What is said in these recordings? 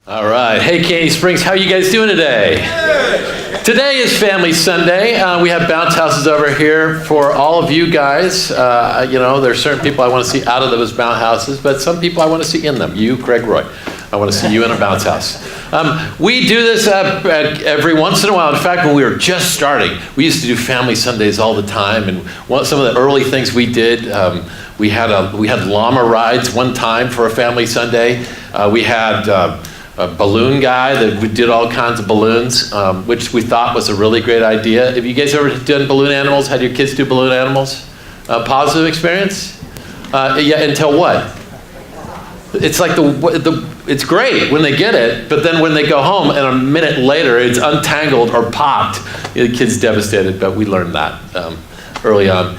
All right. Hey, Candy Springs, how are you guys doing today? Today is Family Sunday. We have bounce houses over here for all of you guys. There are certain people I want to see out of those bounce houses, but some people I want to see in them. You, Craig Roy, I want to see you in a bounce house. We do this every once in a while. In fact, when we were just starting, we used to do Family Sundays all the time. And some of the early things we did, we had llama rides one time for a Family Sunday. We had a balloon guy that did all kinds of balloons, which we thought was a really great idea. Have you guys ever done balloon animals? Had your kids do balloon animals? Positive experience? Yeah, until what? It's like it's great when they get it, but then when they go home and a minute later it's untangled or popped, the kid's devastated, but we learned that early on.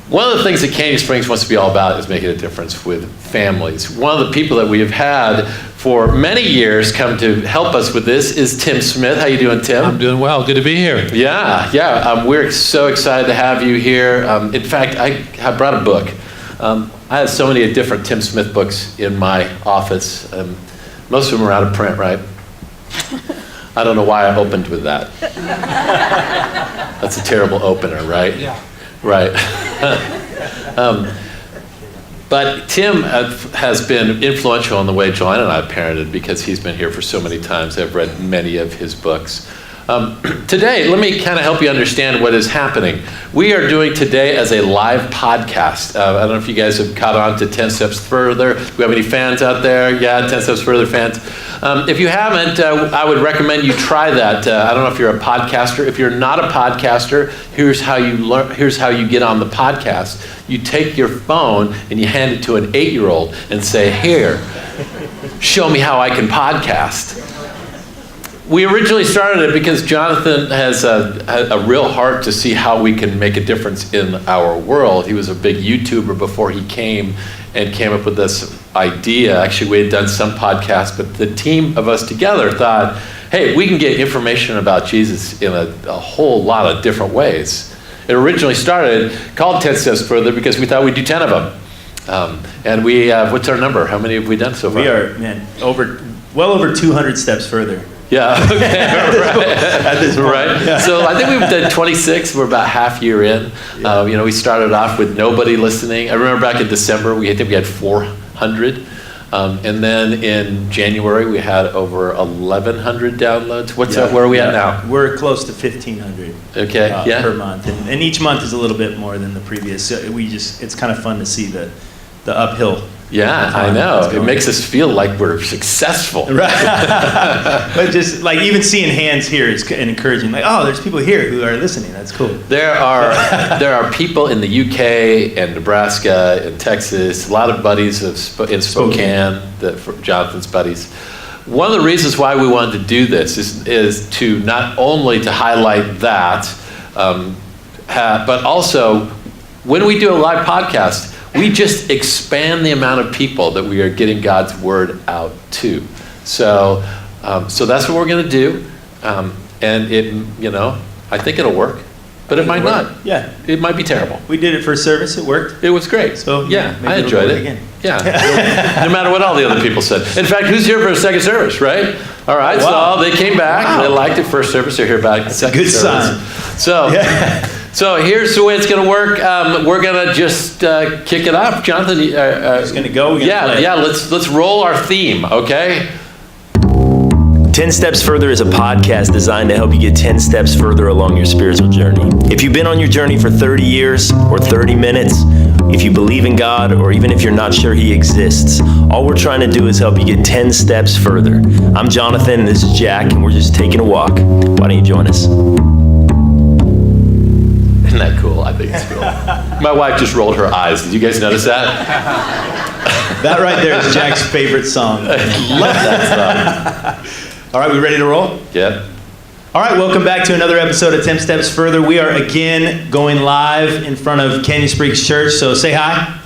One of the things that Candy Springs wants to be all about is making a difference with families. One of the people that we have had for many years come to help us with this is Tim Smith. How you doing, Tim? I'm doing well. Good to be here. Yeah. We're so excited to have you here. In fact, I brought a book. I have so many different Tim Smith books in my office. Most of them are out of print, right? I don't know why I opened with that. That's a terrible opener, right? Yeah. Right. But Tim has been influential in the way Joanna and I have parented because he's been here for so many times. I've read many of his books. Today, let me kind of help you understand what is happening. We are doing today as a live podcast. I don't know if you guys have caught on to 10 Steps Further. Do we have any fans out there? Yeah, 10 Steps Further fans. If you haven't, I would recommend you try that. I don't know if you're a podcaster. If you're not a podcaster, here's how you get on the podcast. You take your phone and you hand it to an 8-year-old and say, "Here, show me how I can podcast." We originally started it because Jonathan has a real heart to see how we can make a difference in our world. He was a big YouTuber before he came up with this idea. Actually, we had done some podcasts, but the team of us together thought, hey, we can get information about Jesus in a whole lot of different ways. It originally started called 10 Steps Further because we thought we'd do 10 of them. And we, what's our number? How many have we done so far? We are, well over 200 steps further. Yeah, okay, right. At this point. Right. Yeah. So I think we've done 26. We're about half year in. Yeah. We started off with nobody listening. I remember back in December, I think we had 400. And then in January, we had over 1,100 downloads. Where are we at now? We're close to 1,500 per month. And each month is a little bit more than the previous. So it's kind of fun to see the uphill. Yeah, I know. It makes us feel like we're successful. Right. But just like even seeing hands here is encouraging. Like, oh, there's people here who are listening. That's cool. There are people in the UK and Nebraska and Texas, a lot of buddies in Spokane, Jonathan's buddies. One of the reasons why we wanted to do this is to not only to highlight that, but also when we do a live podcast, we just expand the amount of people that we are getting God's word out to. So that's what we're going to do. And I think it'll work, but it might not. Yeah. It might be terrible. We did it for service. It worked. It was great. So yeah, I enjoyed it. Again. Yeah. No matter what all the other people said. In fact, who's here for a second service, right? All right. Wow. So they came back. Wow. They liked it first service. They're here back second good service. Sign. So. Yeah. So here's the way it's going to work. We're going to just kick it off. Jonathan, who's going to go? Let's roll our theme, okay? 10 Steps Further is a podcast designed to help you get 10 steps further along your spiritual journey. If you've been on your journey for 30 years or 30 minutes, if you believe in God, or even if you're not sure He exists, all we're trying to do is help you get 10 steps further. I'm Jonathan, and this is Jack, and we're just taking a walk. Why don't you join us? Isn't that cool? I think it's cool. My wife just rolled her eyes. Did you guys notice that? That right there is Jack's favorite song. I love that song. All right, we ready to roll? Yeah. All right, welcome back to another episode of 10 Steps Further. We are again going live in front of Canyon Springs Church, so say hi.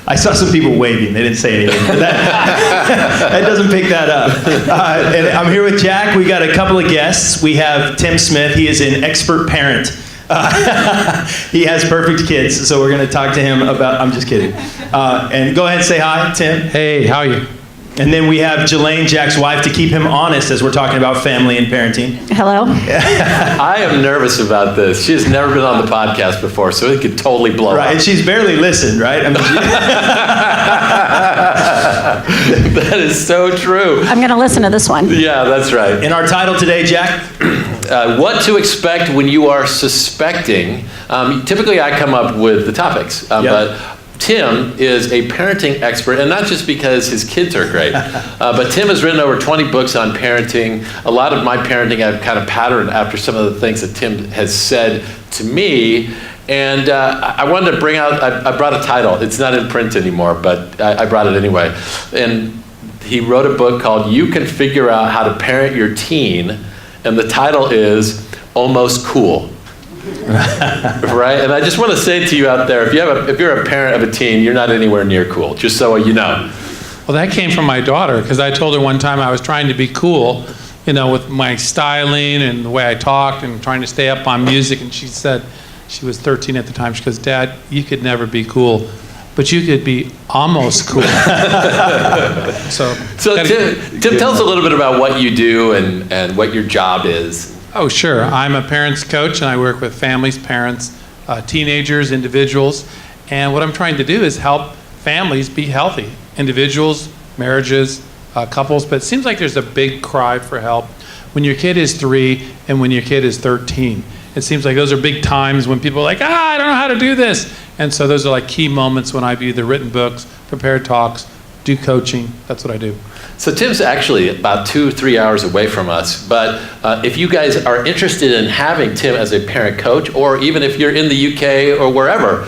I saw some people waving. They didn't say anything. But that doesn't pick that up. And I'm here with Jack. We got a couple of guests. We have Tim Smith. He is an expert parent. He has perfect kids, so we're going to talk to him about... I'm just kidding. And go ahead and say hi, Tim. Hey, how are you? And then we have Jelaine, Jack's wife, to keep him honest as we're talking about family and parenting. Hello. I am nervous about this. She has never been on the podcast before, so it could totally blow Right, up. and she's barely listened, right? I mean, That is so true. I'm going to listen to this one. Yeah, that's right. in our title today, Jack, What to expect when you are suspecting. Typically, I come up with the topics, but Tim is a parenting expert, and not just because his kids are great, but Tim has written over 20 books on parenting. A lot of my parenting I've kind of patterned after some of the things that Tim has said to me. And I wanted to bring out, I brought a title. It's not in print anymore, but I brought it anyway. And he wrote a book called You Can Figure Out How to Parent Your Teen, and the title is Almost Cool. Right? And I just want to say to you out there, if you're a parent of a teen, you're not anywhere near cool, just so you know. Well, that came from my daughter, because I told her one time I was trying to be cool, with my styling and the way I talked and trying to stay up on music, and she said, she was 13 at the time, she goes, Dad, you could never be cool, but you could be almost cool. So Tim, tell us a little bit about what you do and what your job is. Oh, sure. I'm a parents coach, and I work with families, parents, teenagers, individuals. And what I'm trying to do is help families be healthy. Individuals, marriages, couples. But it seems like there's a big cry for help when your kid is 3 and when your kid is 13. It seems like those are big times when people are like, I don't know how to do this. And so those are like key moments when I've either written books, prepared talks, do coaching. That's what I do. So Tim's actually about 2-3 hours away from us, but if you guys are interested in having Tim as a parent coach, or even if you're in the UK or wherever,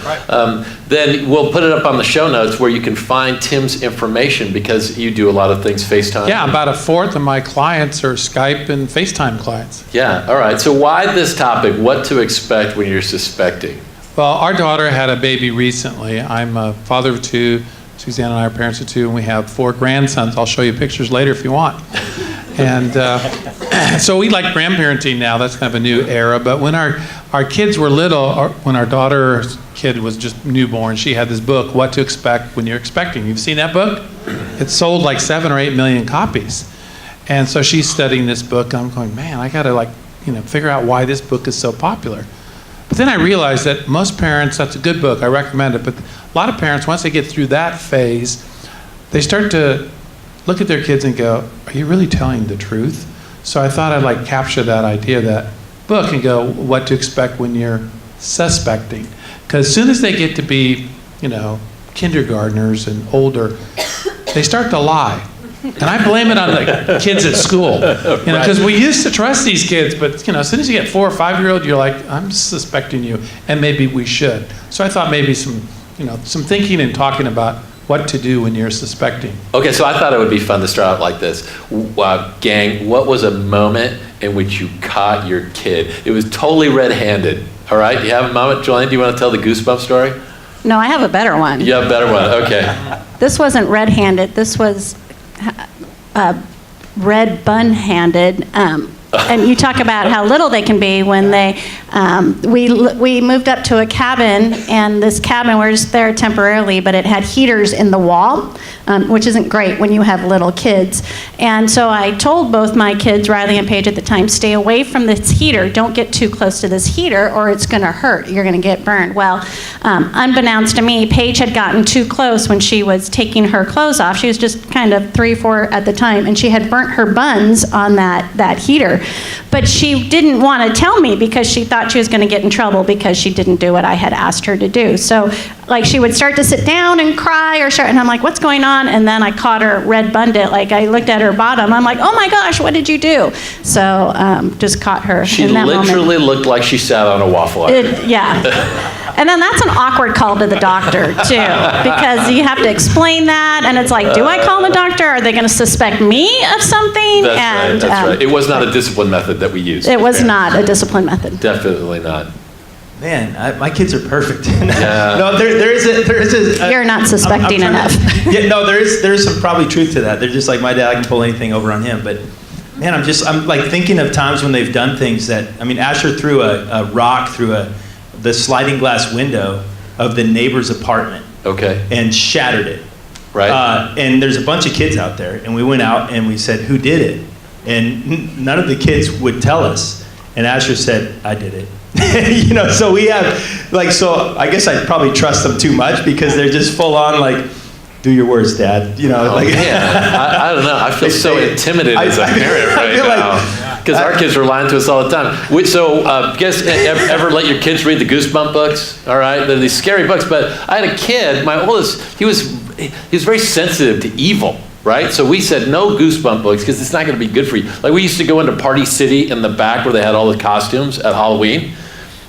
then we'll put it up on the show notes where you can find Tim's information, because you do a lot of things FaceTime. Yeah, about a fourth of my clients are Skype and FaceTime clients. Yeah, all right. So why this topic, what to expect when you're suspecting? Well, our daughter had a baby recently. I'm a father of 2. Suzanne and I are parents of 2, and we have 4 grandsons. I'll show you pictures later if you want. And so we like grandparenting now. That's kind of a new era. But when our kids were little, when our daughter's kid was just newborn, she had this book, What to Expect When You're Expecting. You've seen that book? It sold like 7 or 8 million copies. And so she's studying this book. And I'm going, man, I got to figure out why this book is so popular. But then I realized that most parents, that's a good book, I recommend it, but a lot of parents, once they get through that phase, they start to look at their kids and go, are you really telling the truth? So I thought I'd capture that idea of that book and go, what to expect when you're suspecting. Because as soon as they get to be, kindergartners and older, they start to lie. And I blame it on the kids at school, because we used to trust these kids, but as soon as you get 4 or 5-year-old, you're like, I'm suspecting you, and maybe we should. So I thought maybe some thinking and talking about what to do when you're suspecting. Okay, so I thought it would be fun to start out like this. Gang, what was a moment in which you caught your kid? It was totally red-handed. All right, you have a moment, Jolene? Do you want to tell the goosebump story? No, I have a better one. You have a better one. Okay. This wasn't red-handed. This was red bun-handed. And you talk about how little they can be when they, we moved up to a cabin, and this cabin, we're just there temporarily, but it had heaters in the wall, which isn't great when you have little kids. And so I told both my kids, Riley and Paige at the time, stay away from this heater. Don't get too close to this heater or it's going to hurt. You're going to get burned. Well, unbeknownst to me, Paige had gotten too close when she was taking her clothes off. She was just kind of 3, 4 at the time, and she had burnt her buns on that heater. But she didn't want to tell me because she thought she was going to get in trouble because she didn't do what I had asked her to do. So she would start to sit down and cry and I'm like, what's going on? And then I caught her red bunned it. I looked at her bottom. I'm like, oh my gosh, what did you do? So just caught her in that moment. She literally looked like she sat on a waffle iron. Yeah. And then that's an awkward call to the doctor, too, because you have to explain that, and it's like, do I call the doctor? Are they going to suspect me of something? That's right. It was not a discipline method that we used. It was not a discipline method. Definitely not. Man, my kids are perfect. Yeah. No, there is a You're not suspecting enough. There is some probably truth to that. They're just like my dad. I can pull anything over on him, but man, I'm like thinking of times when they've done things that, Asher threw a rock through the sliding glass window of the neighbor's apartment. Okay. And shattered it. Right. And there's a bunch of kids out there, and we went out and we said, who did it? And none of the kids would tell us. And Asher said, I did it. So we have, so I guess I probably trust them too much because they're just full on do your words, Dad. Man, I don't know. I feel so intimidated as a parent right now. Because our kids are lying to us all the time. Guys ever let your kids read the Goosebump books? All right, they're these scary books. But I had a kid, my oldest, he was very sensitive to evil, right? So we said no Goosebump books because it's not going to be good for you. Like we used to go into Party City in the back where they had all the costumes at Halloween,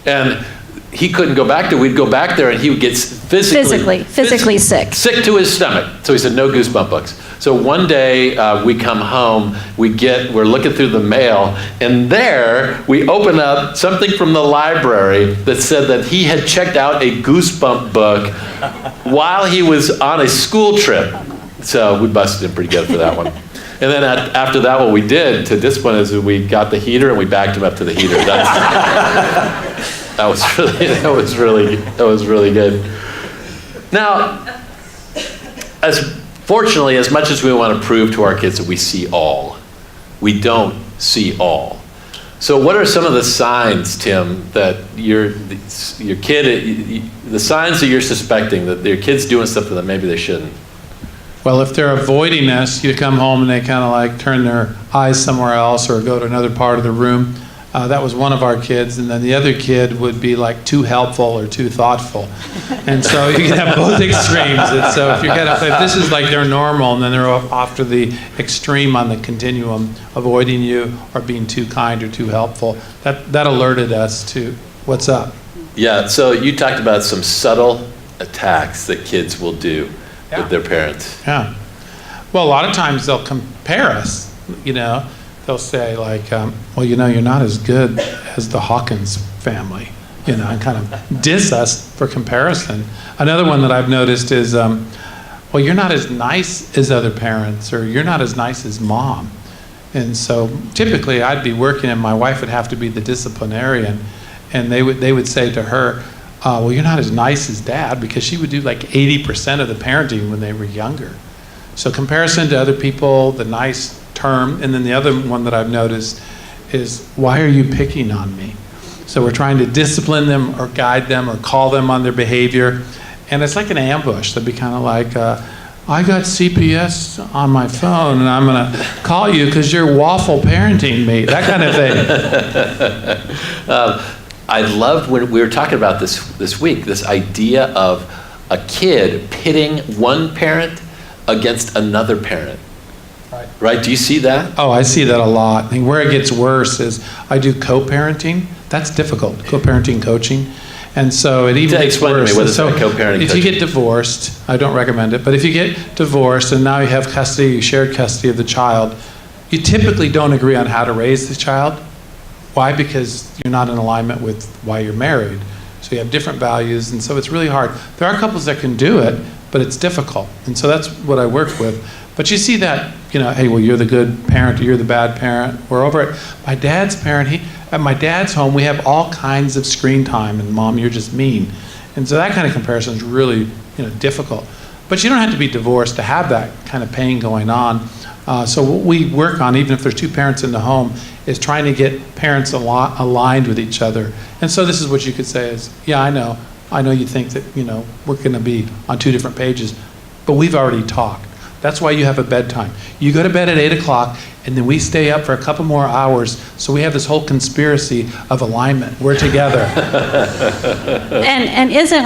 and he couldn't go back there. We'd go back there and he would get physically sick. Sick to his stomach. So he said, no Goosebump books. So one day we come home, we're looking through the mail, and there we open up something from the library that said that he had checked out a Goosebump book while he was on a school trip. So we busted him pretty good for that one. And then after that, what we did to discipline is we got the heater and we backed him up to the heater. That was really good. Now, fortunately, as much as we want to prove to our kids that we see all, we don't see all. So what are some of the signs, Tim, that your kid, the signs that you're suspecting that your kid's doing stuff that maybe they shouldn't? Well, if they're avoiding us, you come home and they kind of turn their eyes somewhere else or go to another part of the room. That was one of our kids, and then the other kid would be too helpful or too thoughtful. And so you can have both extremes. And so if this is their normal, and then they're off to the extreme on the continuum, avoiding you or being too kind or too helpful, that alerted us to what's up. Yeah, so you talked about some subtle attacks that kids will do with their parents. Yeah. Well, a lot of times they'll compare us, They'll say well, you're not as good as the Hawkins family, and kind of diss us for comparison. Another one that I've noticed is, well, you're not as nice as other parents, or you're not as nice as mom. And so typically I'd be working and my wife would have to be the disciplinarian, and they would say to her, well, you're not as nice as dad, because she would do 80% of the parenting when they were younger. So comparison to other people, the nice term, and then the other one that I've noticed is, why are you picking on me? So we're trying to discipline them or guide them or call them on their behavior, and it's like an ambush. They'll be kind of I got CPS on my phone and I'm going to call you because you're waffle parenting me, that kind of thing. I loved when we were talking about this week, this idea of a kid pitting one parent against another parent. Right? Do you see that? Oh, I see that a lot. I think where it gets worse is I do co-parenting. That's difficult, co-parenting coaching. And so it even gets explain worse. To me, what is so co-parenting if coaching? you get divorced, I don't recommend it, but if you get divorced and now you have shared custody of the child, you typically don't agree on how to raise the child. Why? Because you're not in alignment with why you're married. So you have different values, and so it's really hard. There are couples that can do it, but it's difficult. And so that's what I work with. But you see that, hey, well, you're the good parent or you're the bad parent. We're over at my dad's parent. At my dad's home, we have all kinds of screen time, and Mom, you're just mean. And so that kind of comparison is really, difficult. But you don't have to be divorced to have that kind of pain going on. So what we work on, even if there's two parents in the home, is trying to get parents aligned with each other. And so this is what you could say is, yeah, I know you think that, we're going to be on two different pages, but we've already talked. That's why you have a bedtime. You go to bed at 8 o'clock, and then we stay up for a couple more hours, so we have this whole conspiracy of alignment. We're together. And isn't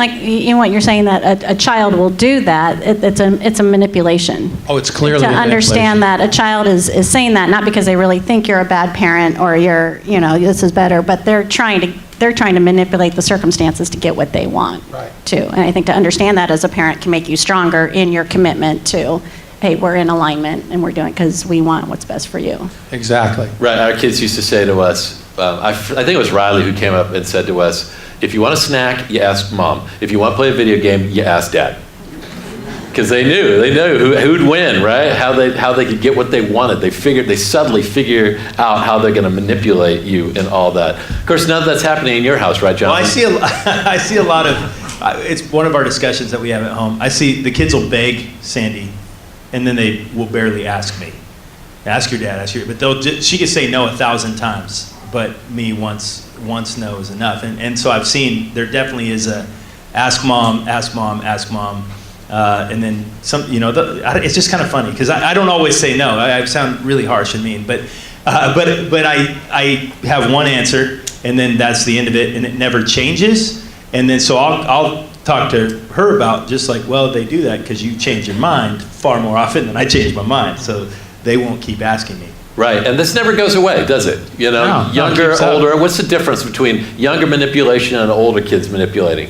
what you're saying, that a child will do that? It's a manipulation. Oh, it's clearly to understand that a child is saying that not because they really think you're a bad parent or you're this is better, but they're trying to manipulate the circumstances to get what they want. Right. Too. And I think to understand that as a parent can make you stronger in your commitment to, hey, we're in alignment and we're doing it because we want what's best for you. Exactly. Right. Our kids used to say to us, I think it was Riley who came up and said to us, if you want a snack, you ask Mom. If you want to play a video game, you ask Dad. Because they knew who'd win, right? How they could get what they wanted. They subtly figure out how they're going to manipulate you and all that. Of course, none of that's happening in your house, right, John? Well, I see a lot of it's one of our discussions that we have at home. I see the kids will beg Sandy, and then they will barely ask me. Ask your dad, but she can say no 1,000 times, but me once no is enough. And so I've seen there definitely is a ask mom, and then some, it's just kind of funny because I don't always say no. I sound really harsh and mean, but I have one answer, and then that's the end of it, and it never changes. And then so I'll talk to her about just like, well, they do that because you change your mind far more often than I change my mind, so they won't keep asking me. Right, and this never goes away, does it? No, Younger, it keeps up. older. What's the difference between younger manipulation and older kids manipulating?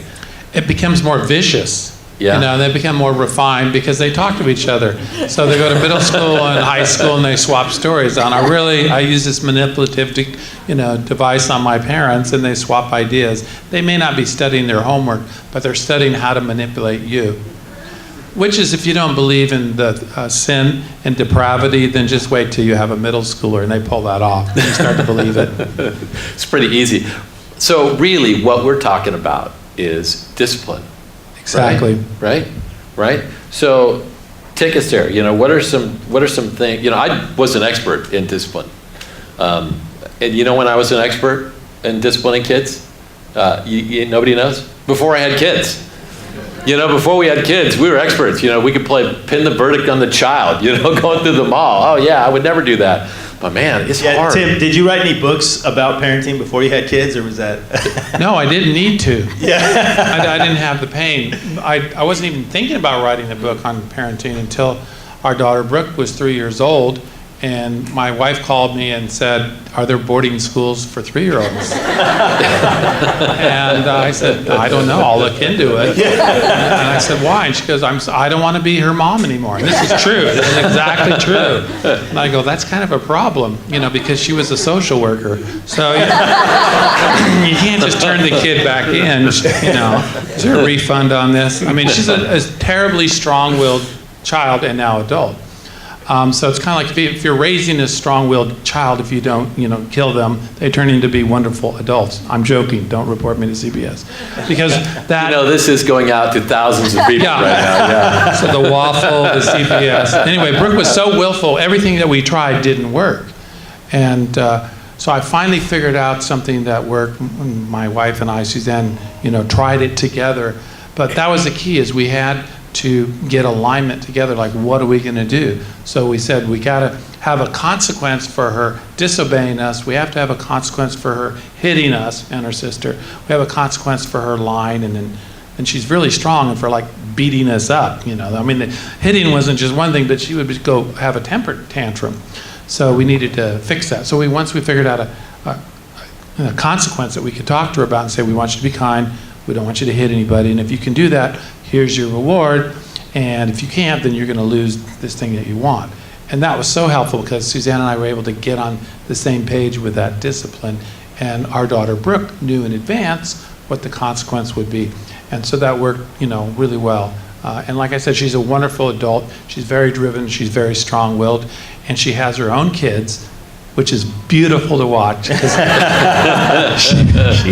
It becomes more vicious. Yeah. They become more refined because they talk to each other. So they go to middle school and high school and they swap stories. And I use this manipulative, device on my parents, and they swap ideas. They may not be studying their homework, but they're studying how to manipulate you. Which is, if you don't believe in the sin and depravity, then just wait till you have a middle schooler and they pull that off. Then you start to believe it. It's pretty easy. So really, what we're talking about is discipline. Exactly. Right. So take us there. What are some things? I was an expert in discipline, and when I was an expert in disciplining kids, nobody knows. Before I had kids. Before we had kids, we were experts. We could play pin the verdict on the child, going through the mall. Oh, yeah, I would never do that. But, man, it's hard. Tim, did you write any books about parenting before you had kids, or was that? No, I didn't need to. Yeah. I didn't have the pain. I wasn't even thinking about writing a book on parenting until our daughter Brooke was 3 years old. And my wife called me and said, "Are there boarding schools for 3-year-olds?" And I said, "I don't know. I'll look into it." And I said, "Why?" And she goes, "I don't want to be her mom anymore." And this is true. This is exactly true. And I go, "That's kind of a problem, because she was a social worker. So you can't just turn the kid back in. Is there a refund on this?" I mean, she's a terribly strong-willed child and now adult. So it's kind of like if you're raising a strong-willed child, if you don't, kill them, they turn into be wonderful adults. I'm joking. Don't report me to CBS. Because that... this is going out to thousands of people right now. Yeah. So the waffle, the CBS. Anyway, Brooke was so willful, everything that we tried didn't work. And so I finally figured out something that worked. My wife and I, Suzanne, tried it together. But that was the key, is we had to get alignment together, like what are we going to do? So we said we got to have a consequence for her disobeying us. We have to have a consequence for her hitting us and her sister. We have a consequence for her lying, and she's really strong, and for like beating us up. I mean, the hitting wasn't just one thing, but she would go have a temper tantrum. So we needed to fix that. So once we figured out a consequence that we could talk to her about and say, we want you to be kind, we don't want you to hit anybody, and if you can do that, here's your reward, and if you can't, then you're going to lose this thing that you want. And that was so helpful because Suzanne and I were able to get on the same page with that discipline, and our daughter Brooke knew in advance what the consequence would be. And so that worked, really well. And like I said, she's a wonderful adult. She's very driven, she's very strong-willed, and she has her own kids, which is beautiful to watch. She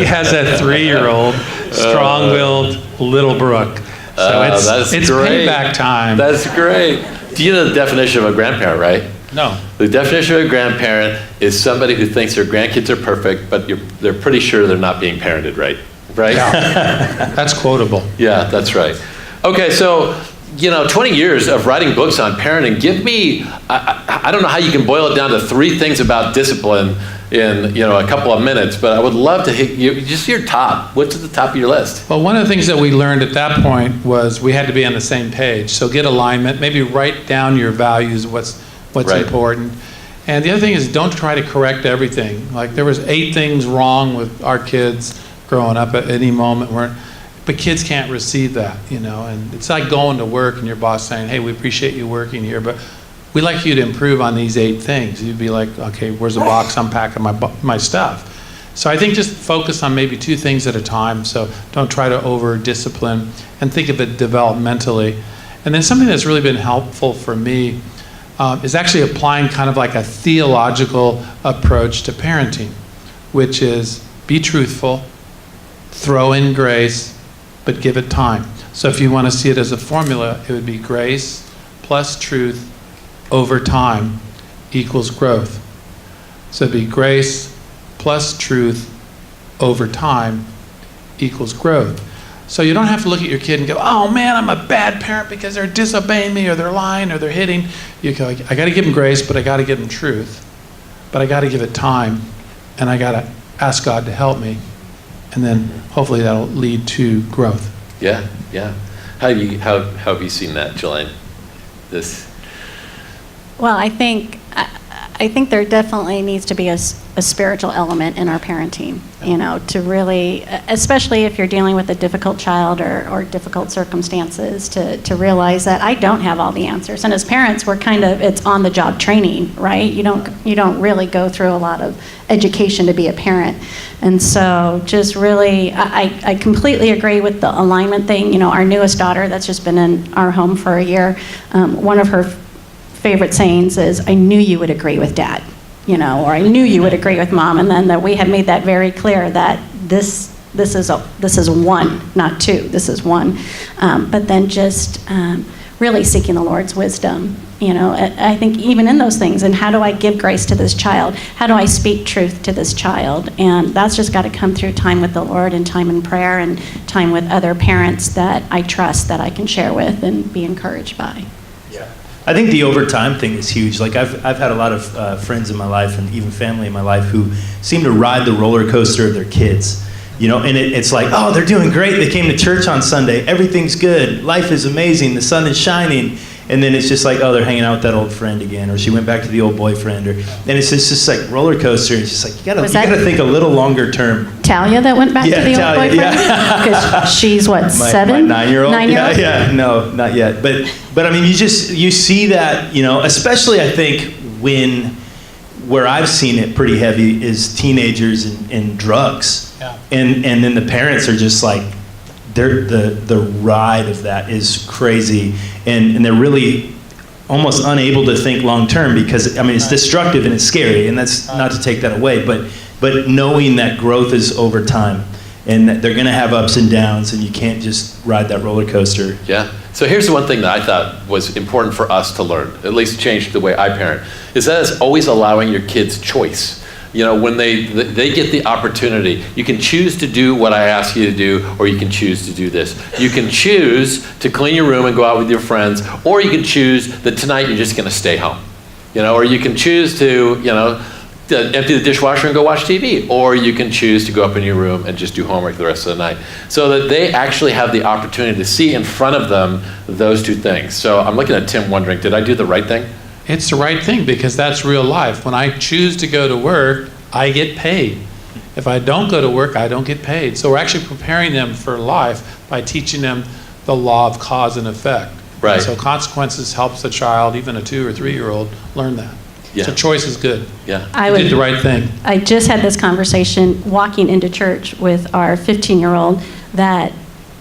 has a 3-year-old, strong-willed little Brooke. So it's great. Payback time. That's great. Do you know the definition of a grandparent, right? No. The definition of a grandparent is somebody who thinks their grandkids are perfect, but they're pretty sure they're not being parented right. Right? Yeah. That's quotable. Yeah, that's right. Okay, so 20 years of writing books on parenting. Give me, I don't know how you can boil it down to 3 things about discipline in a couple of minutes, but I would love to hit just your top. What's at the top of your list? Well, one of the things that we learned at that point was we had to be on the same page. So get alignment, maybe write down your values, what's right. Important. And the other thing is, don't try to correct everything. Like there was 8 things wrong with our kids growing up at any moment. But kids can't receive that, and it's like going to work and your boss saying, "Hey, we appreciate you working here, but we'd like you to improve on these 8 things." You'd be like, "Okay, where's the box? I'm packing my stuff." So I think just focus on maybe 2 things at a time. So don't try to over-discipline, and think of it developmentally. And then something that's really been helpful for me is actually applying kind of like a theological approach to parenting, which is be truthful, throw in grace, but give it time. So if you want to see it as a formula, it would be grace plus truth over time equals growth. So it'd be grace plus truth over time equals growth. So you don't have to look at your kid and go, oh man, I'm a bad parent because they're disobeying me or they're lying or they're hitting. You go, I got to give them grace, but I got to give them truth. But I got to give it time, and I got to ask God to help me. And then hopefully that'll lead to growth. Yeah, yeah. How have you seen that, Jelaine? Well, I think there definitely needs to be a spiritual element in our parenting, to really, especially if you're dealing with a difficult child or difficult circumstances, to realize that I don't have all the answers. And as parents, we're it's on-the-job training, right? You don't really go through a lot of education to be a parent. And so just really, I completely agree with the alignment thing. Our newest daughter that's just been in our home for a year, one of her favorite sayings is, I knew you would agree with Dad, or I knew you would agree with Mom, and then that we have made that very clear that this is one, not two, this is one. But then just really seeking the Lord's wisdom, I think even in those things, and how do I give grace to this child? How do I speak truth to this child? And that's just got to come through time with the Lord and time in prayer and time with other parents that I trust, that I can share with and be encouraged by. I think the overtime thing is huge. Like I've had a lot of friends in my life and even family in my life who seem to ride the roller coaster of their kids. And it's like, oh, they're doing great. They came to church on Sunday. Everything's good. Life is amazing. The sun is shining. And then it's just like, oh, they're hanging out with that old friend again, or she went back to the old boyfriend, and it's just like roller coaster. It's just like you gotta think a little longer term. Talia that went back to the old boyfriend? Because she's what, 7? My 9-year-old. Yeah, no, not yet. But I mean, you see that, especially I think where I've seen it pretty heavy is teenagers and drugs, and then the parents are just like. The ride of that is crazy, and they're really almost unable to think long term because it's destructive and it's scary, and that's not to take that away, but knowing that growth is over time and that they're going to have ups and downs, and you can't just ride that roller coaster. Yeah. So here's the one thing that I thought was important for us to learn, at least change the way I parent, is that it's always allowing your kids choice. When they get the opportunity, you can choose to do what I ask you to do, or you can choose to do this. You can choose to clean your room and go out with your friends, or you can choose that tonight you're just going to stay home. Or you can choose to, empty the dishwasher and go watch TV, or you can choose to go up in your room and just do homework the rest of the night. So that they actually have the opportunity to see in front of them those two things. So I'm looking at Tim wondering, did I do the right thing? It's the right thing because that's real life. When I choose to go to work, I get paid. If I don't go to work, I don't get paid. So we're actually preparing them for life by teaching them the law of cause and effect. Right. And so consequences helps a child, even a 2 or 3-year-old, learn that. Yeah. So choice is good. Yeah. You did the right thing. I just had this conversation walking into church with our 15-year-old that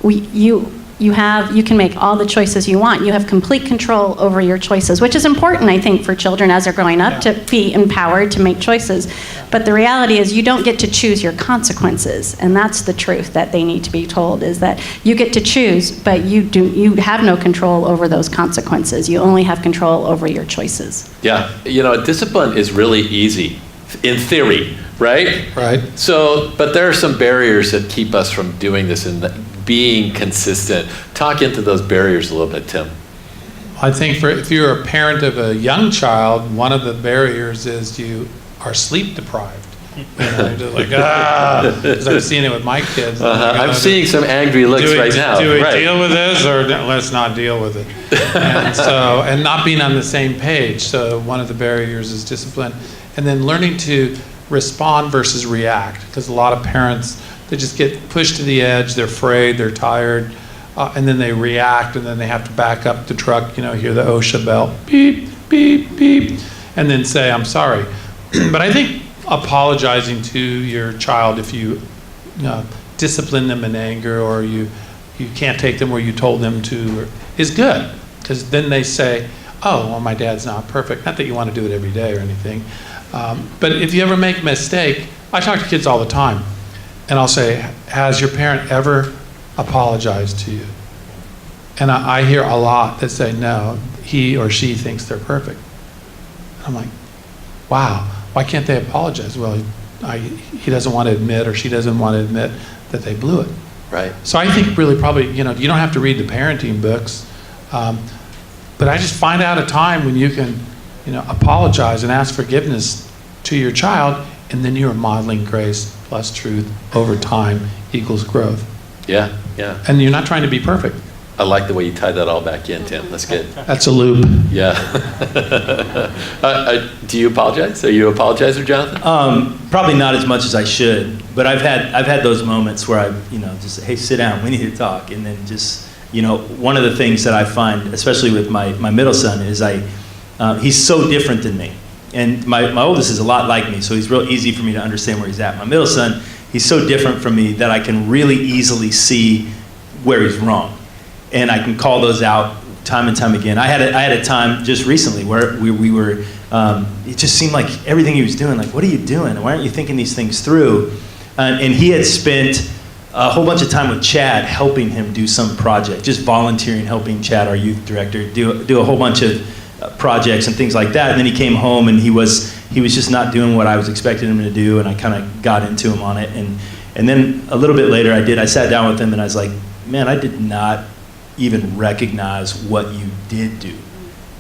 you can make all the choices you want. You have complete control over your choices, which is important, I think, for children as they're growing up to be empowered to make choices. But the reality is you don't get to choose your consequences, and that's the truth that they need to be told, is that you get to choose, but you have no control over those consequences. You only have control over your choices. Yeah. Discipline is really easy in theory, right? Right. So, but there are some barriers that keep us from doing this and being consistent. Talk into those barriers a little bit, Tim. I think if you're a parent of a young child, one of the barriers is you are sleep deprived. You're just like, because I'm seeing it with my kids. I'm seeing some angry looks right now. Do we deal with this, or let's not deal with it? And not being on the same page. So one of the barriers is discipline. And then learning to respond versus react, because a lot of parents, they just get pushed to the edge, they're afraid, they're tired, and then they react, and then they have to back up the truck, hear the OSHA bell, beep, beep, beep, and then say, I'm sorry. But I think apologizing to your child if you discipline them in anger, or you can't take them where you told them to, is good, because then they say, oh, well, my dad's not perfect. Not that you want to do it every day or anything. But if you ever make a mistake, I talk to kids all the time, and I'll say, has your parent ever apologize to you. And I hear a lot that say, no, he or she thinks they're perfect. And I'm like, wow, why can't they apologize? Well, he doesn't want to admit, or she doesn't want to admit that they blew it. Right. So I think really probably, you don't have to read the parenting books, but I just find out a time when you can, apologize and ask forgiveness to your child, and then you're modeling grace plus truth over time equals growth. Yeah, yeah. And you're not trying to be perfect. I like the way you tied that all back in, Tim. That's good. That's a loop. Yeah. Do you apologize? Are you an apologizer, Jonathan? Probably not as much as I should, but I've had those moments where I, just say, hey, sit down, we need to talk, and then just, one of the things that I find, especially with my middle son, is he's so different than me, and my oldest is a lot like me, so he's real easy for me to understand where he's at. My middle son, he's so different from me that I can really easily see where he's wrong. And I can call those out time and time again. I had a time just recently where we were, it just seemed like everything he was doing, like, what are you doing? Why aren't you thinking these things through? And he had spent a whole bunch of time with Chad helping him do some project, just volunteering, helping Chad, our youth director, do a whole bunch of projects and things like that. And then he came home and he was just not doing what I was expecting him to do, and I kind of got into him on it. And then a little bit later I sat down with him and I was like, man, I did not even recognize what you did do.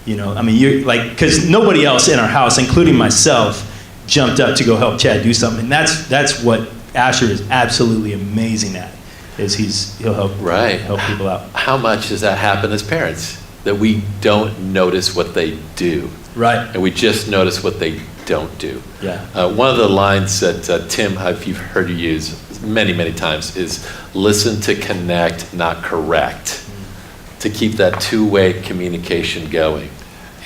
You're like, because nobody else in our house, including myself, jumped up to go help Chad do something. And that's what Asher is absolutely amazing at, is he'll help people out. How much does that happen as parents, that we don't notice what they do? Right. And we just notice what they don't do. Yeah. One of the lines that Tim, you've heard you use many, many times, is listen to connect, not correct. To keep that two-way communication going.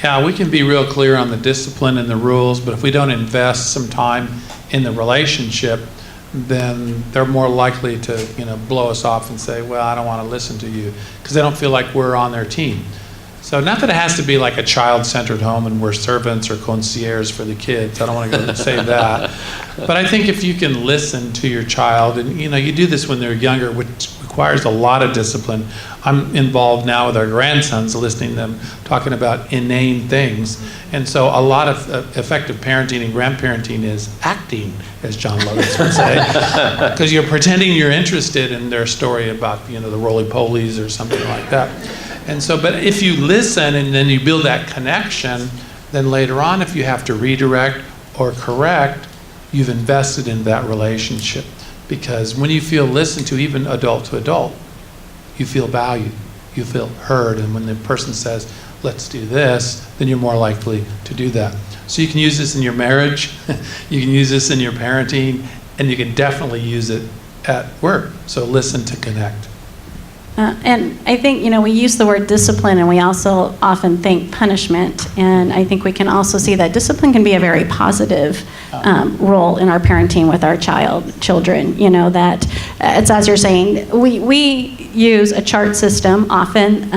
Yeah, we can be real clear on the discipline and the rules, but if we don't invest some time in the relationship, then they're more likely to blow us off and say, well, I don't want to listen to you, because they don't feel like we're on their team. So not that it has to be like a child-centered home and we're servants or concierges for the kids. I don't want to go say that. But I think if you can listen to your child, and you do this when they're younger, which requires a lot of discipline. I'm involved now with our grandsons, listening to them talking about inane things. And so a lot of effective parenting and grandparenting is acting, as John Logan would say, because you're pretending you're interested in their story about the roly-polies or something like that. And so, but if you listen and then you build that connection, then later on, if you have to redirect or correct, you've invested in that relationship. Because when you feel listened to, even adult to adult, you feel valued, you feel heard. And when the person says, let's do this, then you're more likely to do that. So you can use this in your marriage, you can use this in your parenting, and you can definitely use it at work. So listen to connect. And I think, we use the word discipline, and we also often think punishment. And I think we can also see that discipline can be a very positive role in our parenting with our children. That it's, as you're saying, we use a chart system often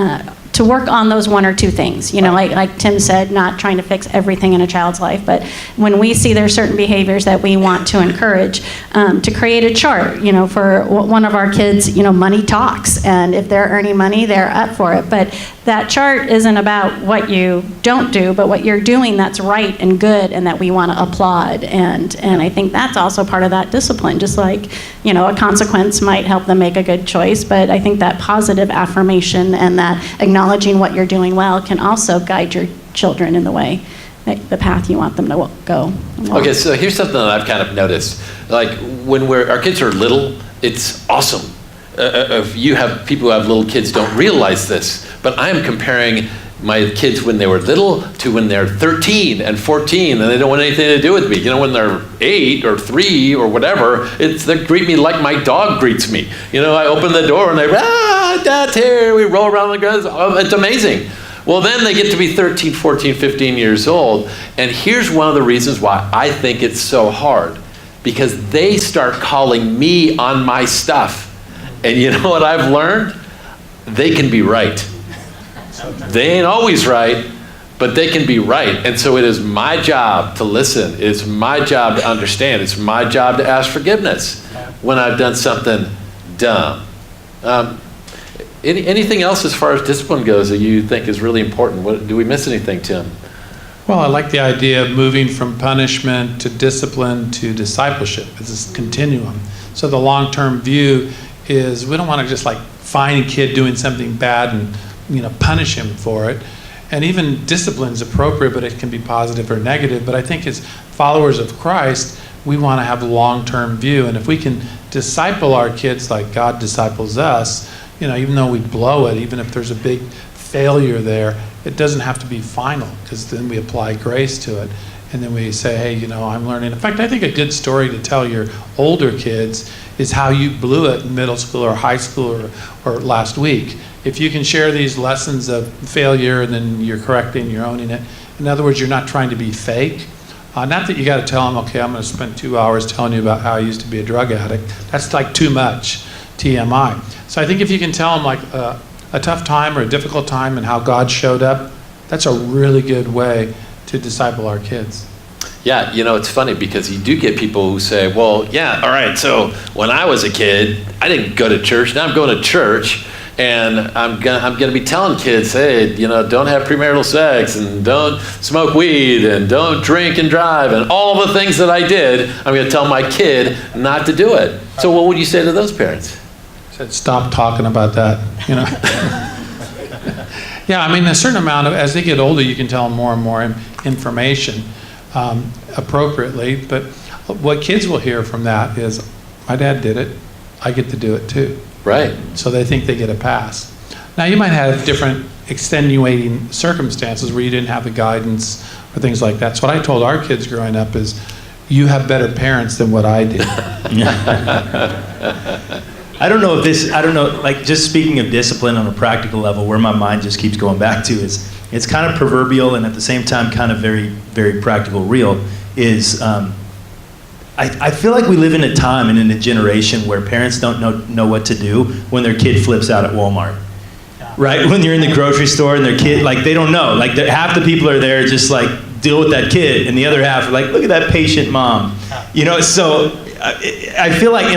to work on those one or two things. Like Tim said, not trying to fix everything in a child's life, but when we see there's certain behaviors that we want to encourage, to create a chart, for one of our kids, money talks, and if they're earning money, they're up for it. But that chart isn't about what you don't do, but what you're doing that's right and good and that we want to applaud. And I think that's also part of that discipline. Just like, a consequence might help them make a good choice, but I think that positive affirmation and that acknowledging what you're doing well can also guide your children in the way, the path you want them to go. Okay, so here's something that I've kind of noticed. Like when our kids are little, it's awesome. If you have people who have little kids don't realize this, but I am comparing my kids when they were little to when they're 13 and 14 and they don't want anything to do with me. When they're 8 or 3 or whatever, they greet me like my dog greets me. I open the door and they, Dad's here, we roll around the grass. It's amazing. Well, then they get to be 13, 14, 15 years old, and here's one of the reasons why I think it's so hard, because they start calling me on my stuff. And you know what I've learned? They can be right. They ain't always right, but they can be right. And so it is my job to listen. It's my job to understand. It's my job to ask forgiveness when I've done something dumb. Anything else as far as discipline goes that you think is really important? Do we miss anything, Tim? Well, I like the idea of moving from punishment to discipline to discipleship. It's a continuum. So the long-term view is we don't want to just like find a kid doing something bad and punish him for it. And even discipline is appropriate, but it can be positive or negative. But I think as followers of Christ, we want to have a long-term view. And if we can disciple our kids like God disciples us, even though we blow it, even if there's a big failure there, it doesn't have to be final, because then we apply grace to it. And then we say, hey, I'm learning. In fact, I think a good story to tell your older kids is how you blew it in middle school or high school or last week. If you can share these lessons of failure and then you're correcting, you're owning it. In other words, you're not trying to be fake. Not that you got to tell them, okay, I'm going to spend 2 hours telling you about how I used to be a drug addict. That's like too much TMI. So I think if you can tell them like a tough time or a difficult time and how God showed up, that's a really good way to disciple our kids. Yeah, it's funny because you do get people who say, well, yeah, all right, so when I was a kid, I didn't go to church. Now I'm going to church, and I'm gonna be telling kids, hey, don't have premarital sex, and don't smoke weed, and don't drink and drive, and all the things that I did, I'm gonna tell my kid not to do it. So what would you say to those parents? I said, stop talking about that, Yeah, I mean, a certain amount of, as they get older, you can tell them more and more information appropriately. But what kids will hear from that is, my dad did it, I get to do it too. Right. So they think they get a pass. Now, you might have different extenuating circumstances where you didn't have the guidance or things like that. So what I told our kids growing up is, you have better parents than what I did. I don't know, like just speaking of discipline on a practical level, where my mind just keeps going back to is, it's kind of proverbial and at the same time kind of very, very practical real, is I feel like we live in a time and in a generation where parents don't know what to do when their kid flips out at Walmart. Right? When you're in the grocery store and their kid, like they don't know. Like half the people are there just like, deal with that kid, and the other half are like, look at that patient mom. So I feel like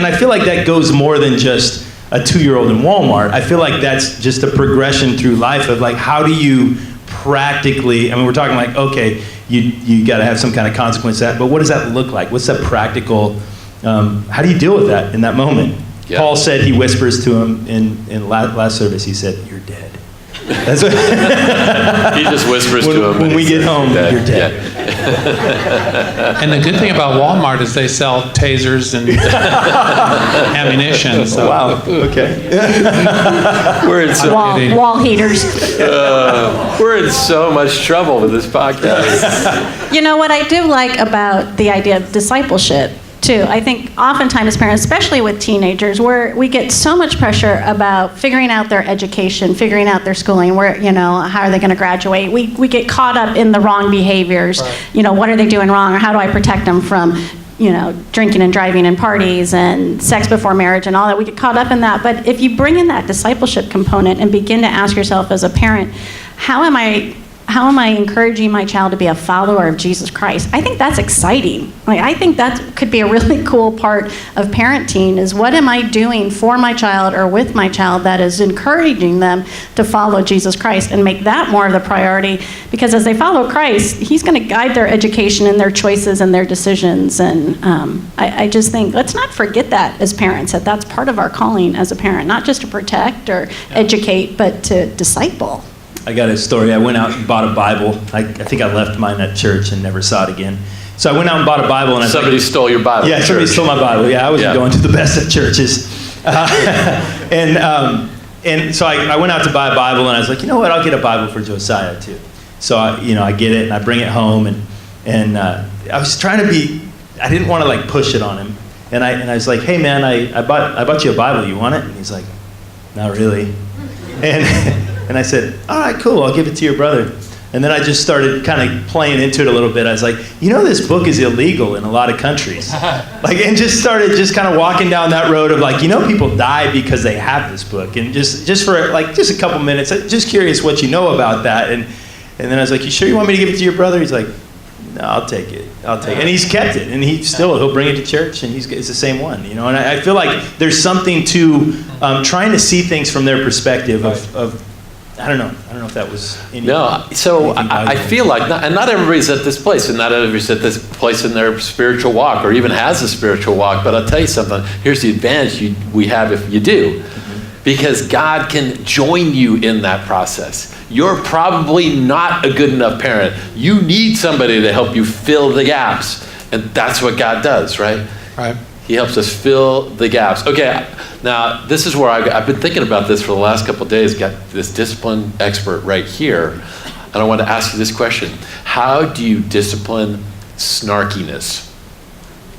that goes more than just a 2-year-old in Walmart. I feel like that's just a progression through life of like, how do you practically, I mean, we're talking like, okay, you got to have some kind of consequence to that, but what does that look like? What's that practical, how do you deal with that in that moment? Yeah. Paul said, he whispers to him in last service, he said, you're dead. That's what he just whispers to him. When we get home, you're dead. Yeah. And the good thing about Walmart is they sell tasers and ammunition. So. Wow. Okay. We're in wall heaters. We're in so much trouble with this podcast. What I do like about the idea of discipleship too, I think oftentimes as parents, especially with teenagers, we get so much pressure about figuring out their education, figuring out their schooling, how are they going to graduate. We get caught up in the wrong behaviors. Right. What are they doing wrong, or how do I protect them from, drinking and driving and parties and sex before marriage and all that. We get caught up in that. But if you bring in that discipleship component and begin to ask yourself as a parent, how am I encouraging my child to be a follower of Jesus Christ? I think that's exciting. I think that could be a really cool part of parenting, is what am I doing for my child or with my child that is encouraging them to follow Jesus Christ, and make that more of the priority, because as they follow Christ, he's going to guide their education and their choices and their decisions. And I just think, let's not forget that as parents, that's part of our calling as a parent, not just to protect or educate, but to disciple. I got a story. I went out and bought a Bible. I think I left mine at church and never saw it again. So I went out and bought a Bible. And somebody stole your Bible. Yeah, somebody stole my Bible. Yeah, I wasn't going to the best of churches. And so I went out to buy a Bible, and I was like, you know what? I'll get a Bible for Josiah too. So I get it and I bring it home, and I was trying to be. I didn't want to like push it on him, and I was like, hey man, I bought you a Bible. You want it? And he's like, not really. And I said, all right, cool, I'll give it to your brother. And then I just started kind of playing into it a little bit. I was like, this book is illegal in a lot of countries. And just started just kind of walking down that road of like, people die because they have this book. And just for like just a couple minutes, I'm just curious what you know about that. And then I was like, you sure you want me to give it to your brother? He's like, No, I'll take it. And he's kept it, and he'll bring it to church, and it's the same one, you know. And I feel like there's something to trying to see things from their perspective of I don't know if that was I feel like not everybody's at this place, and not everybody's at this place in their spiritual walk, or even has a spiritual walk. But I'll tell you something. Here's the advantage we have if you do. Because God can join you in that process. You're probably not a good enough parent. You need somebody to help you fill the gaps. And that's what God does, right? Right. He helps us fill the gaps. Okay, now this is where I've been thinking about this for the last couple of days. Got this discipline expert right here. And I want to ask you this question. How do you discipline snarkiness?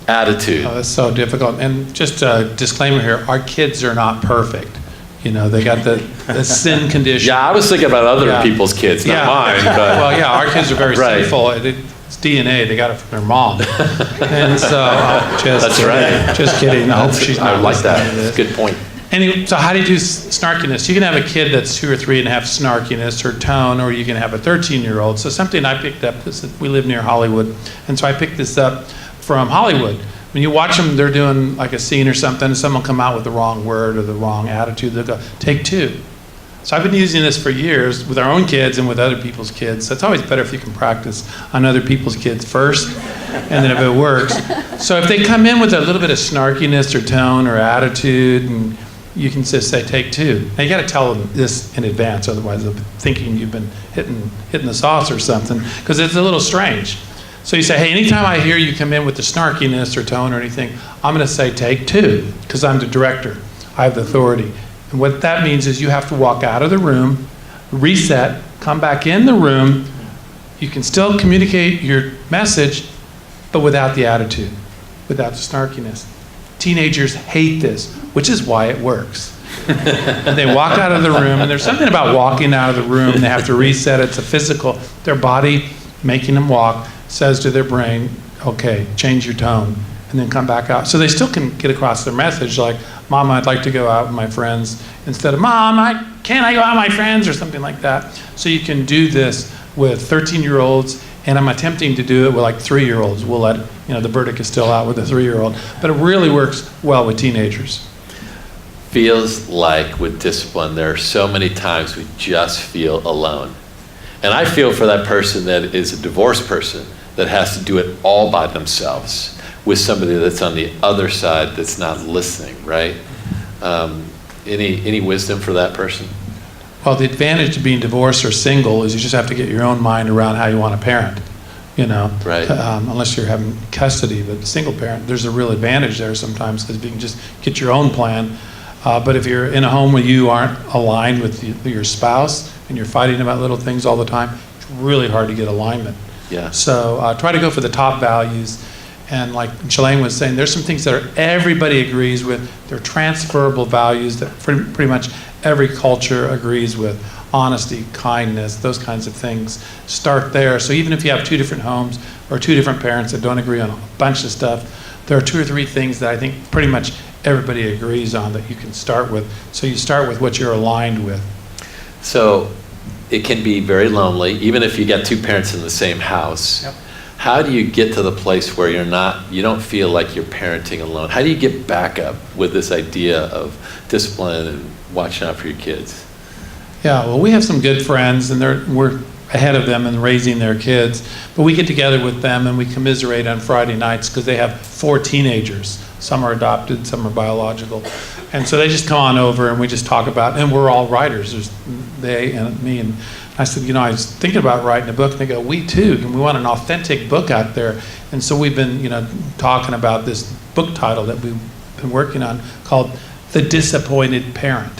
Attitude. Oh, that's so difficult. And just a disclaimer here, our kids are not perfect. You know, they got the sin condition. Yeah, I was thinking about other people's kids, not mine. But. Well, yeah, our kids are very sinful. It's DNA. They got it from their mom. And so, that's right. Just kidding. I hope she's not. I like that. That's a good point. Anyway, so how do you do snarkiness? You can have a kid that's 2 or 3 and have snarkiness or tone, or you can have a 13-year-old. So something I picked up, we live near Hollywood, and so I picked this up from Hollywood. When you watch them, they're doing like a scene or something, and someone come out with the wrong word or the wrong attitude, they'll go, take 2. So I've been using this for years with our own kids and with other people's kids. So it's always better if you can practice on other people's kids first, and then if it works. So if they come in with a little bit of snarkiness or tone or attitude, and you can just say, take 2. Now you got to tell them this in advance, otherwise they'll be thinking you've been hitting the sauce or something, because it's a little strange. So you say, hey, anytime I hear you come in with the snarkiness or tone or anything, I'm going to say take 2, because I'm the director. I have the authority. And what that means is you have to walk out of the room, reset, come back in the room. You can still communicate your message, but without the attitude, without the snarkiness. Teenagers hate this, which is why it works. And they walk out of the room, and there's something about walking out of the room. They have to reset. It's a physical. Their body making them walk says to their brain, okay, change your tone, and then come back out. So they still can get across their message, like, Mom, I'd like to go out with my friends, instead of, Mom, can't I go out with my friends, or something like that. So you can do this with 13-year-olds, and I'm attempting to do it with like 3-year-olds. We'll let, the verdict is still out with a 3-year-old, but it really works well with teenagers. Feels like with discipline, there are so many times we just feel alone. And I feel for that person that is a divorced person that has to do it all by themselves with somebody that's on the other side that's not listening, right? Any wisdom for that person? Well, the advantage of being divorced or single is you just have to get your own mind around how you want to parent, Right. Unless you're having custody. But single parent, there's a real advantage there sometimes, because you can just get your own plan. But if you're in a home where you aren't aligned with your spouse and you're fighting about little things all the time, it's really hard to get alignment. Yeah. So try to go for the top values. And like Shalane was saying, there's some things that everybody agrees with. They're transferable values that pretty much every culture agrees with. Honesty, kindness, those kinds of things. Start there. So even if you have 2 different homes or 2 different parents that don't agree on a bunch of stuff, there are 2 or 3 things that I think pretty much everybody agrees on that you can start with. So you start with what you're aligned with. So it can be very lonely, even if you got 2 parents in the same house. Yep. How do you get to the place where you don't feel like you're parenting alone? How do you get back up with this idea of discipline and watching out for your kids? Yeah, well, we have some good friends, and we're ahead of them in raising their kids. But we get together with them and we commiserate on Friday nights, because they have 4 teenagers. Some are adopted, some are biological. And so they just come on over and we just talk about, and we're all writers. There's they and me. And I said, I was thinking about writing a book. And they go, we too. And we want an authentic book out there. And so we've been, talking about this book title that we've been working on called The Disappointed Parent.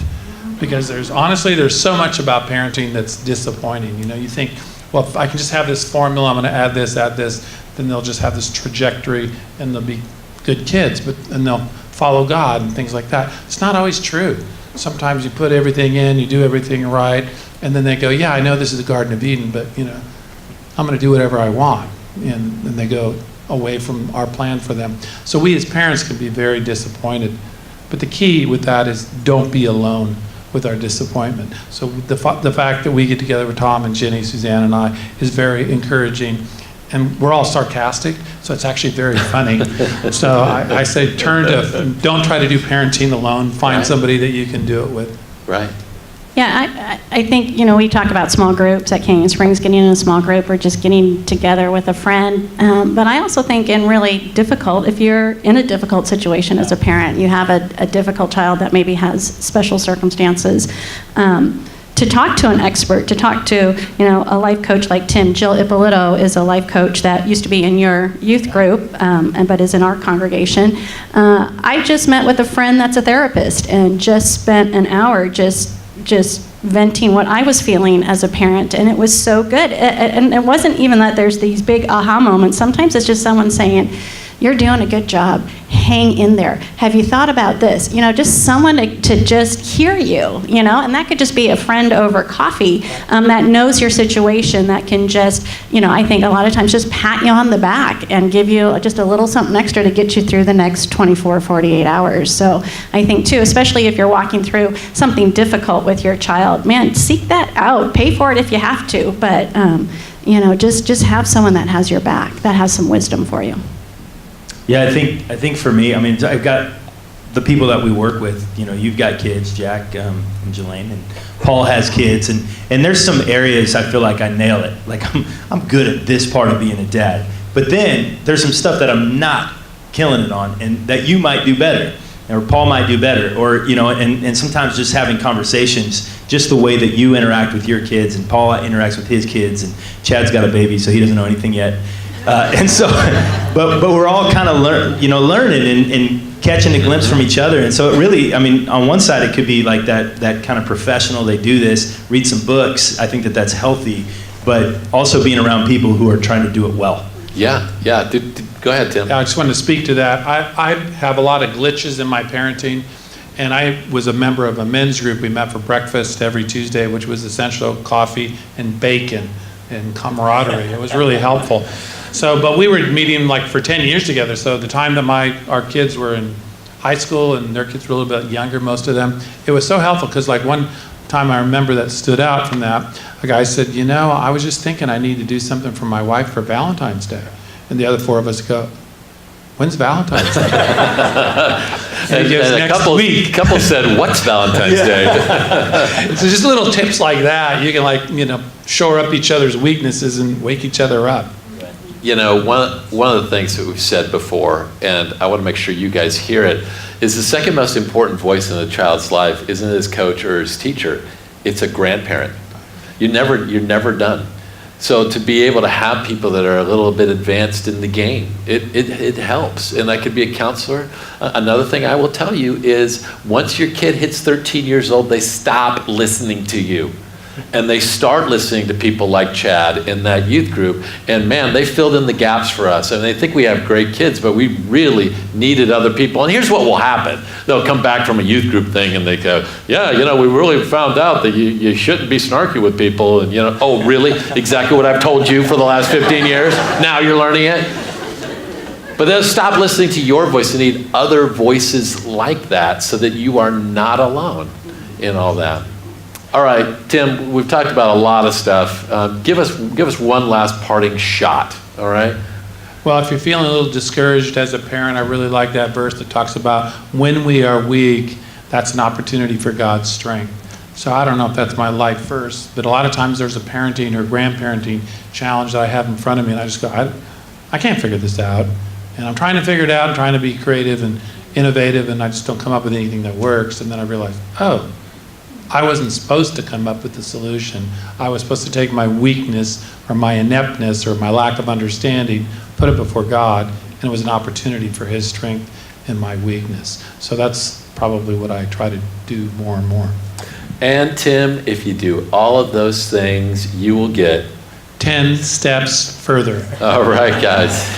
Because there's so much about parenting that's disappointing. You think, well, if I can just have this formula, I'm going to add this, then they'll just have this trajectory and they'll be good kids, and they'll follow God and things like that. It's not always true. Sometimes you put everything in, you do everything right, and then they go, yeah, I know this is the Garden of Eden, but I'm going to do whatever I want. And they go away from our plan for them. So we as parents can be very disappointed. But the key with that is don't be alone with our disappointment. So the fact that we get together with Tom and Jenny, Suzanne and I is very encouraging. and we're all sarcastic, so it's actually very funny. So I say don't try to do parenting alone. Find Right. somebody that you can do it with. Right. Yeah, I think, we talk about small groups at Canyon Springs, getting in a small group or just getting together with a friend. But I also think if you're in a difficult situation as a parent, you have a difficult child that maybe has special circumstances, to talk to an expert, to talk to, a life coach like Tim. Jill Ippolito is a life coach that used to be in your youth group, but is in our congregation. I just met with a friend that's a therapist and just spent an hour just venting what I was feeling as a parent, and it was so good. And it wasn't even that there's these big aha moments. Sometimes it's just someone saying, "You're doing a good job. Hang in there. Have you thought about this?" Just someone to just hear you, and that could just be a friend over coffee that knows your situation, that can just, I think a lot of times just pat you on the back and give you just a little something extra to get you through the next 24, 48 hours. So I think too, especially if you're walking through something difficult with your child, man, seek that out. Pay for it if you have to, but just have someone that has your back, that has some wisdom for you. Yeah, I think for me, I've got the people that we work with. You've got kids, Jack and Jelaine, and Paul has kids, and there's some areas I feel like I nail it. Like I'm good at this part of being a dad, but then there's some stuff that I'm not killing it on, and that you might do better, or Paul might do better, or and sometimes just having conversations, just the way that you interact with your kids, and Paul interacts with his kids, and Chad's got a baby, so he doesn't know anything yet. And so, but we're all kind of learning and catching a glimpse from each other. And so it really, on one side it could be like that kind of professional, they do this, read some books. I think that's healthy, but also being around people who are trying to do it well. Yeah. Go ahead, Tim. I just wanted to speak to that. I have a lot of glitches in my parenting, and I was a member of a men's group. We met for breakfast every Tuesday, which was essential coffee and bacon and camaraderie. It was really helpful. So, but we were meeting like for 10 years together. So the time that our kids were in high school and their kids were a little bit younger, most of them, it was so helpful because like one time I remember that stood out from that, a guy said, I was just thinking I need to do something for my wife for Valentine's Day. And the other four of us go, "When's Valentine's Day?" and a couple said, "What's Valentine's Day?" So just little tips like that, you can shore up each other's weaknesses and wake each other up. One of the things that we've said before, and I want to make sure you guys hear it, is the second most important voice in a child's life isn't his coach or his teacher. It's a grandparent. You're never done. So to be able to have people that are a little bit advanced in the game, it helps. And that could be a counselor. Another thing I will tell you is once your kid hits 13 years old, they stop listening to you. And they start listening to people like Chad in that youth group. And man, they filled in the gaps for us. And they think we have great kids, but we really needed other people. And here's what will happen. They'll come back from a youth group thing and they go, "Yeah, we really found out that you shouldn't be snarky with people." And "Oh, really? Exactly what I've told you for the last 15 years? Now you're learning it?" But they'll stop listening to your voice and need other voices like that so that you are not alone in all that. All right, Tim, we've talked about a lot of stuff. Give us one last parting shot, all right? Well, if you're feeling a little discouraged as a parent, I really like that verse that talks about when we are weak, that's an opportunity for God's strength. So I don't know if that's my life verse, but a lot of times there's a parenting or grandparenting challenge that I have in front of me, and I just go, I can't figure this out. And I'm trying to figure it out, I'm trying to be creative and innovative, and I just don't come up with anything that works. And then I realize, I wasn't supposed to come up with the solution. I was supposed to take my weakness or my ineptness or my lack of understanding, put it before God, and it was an opportunity for His strength in my weakness. So that's probably what I try to do more and more. And Tim, if you do all of those things, you will get 10 steps further. All right, guys.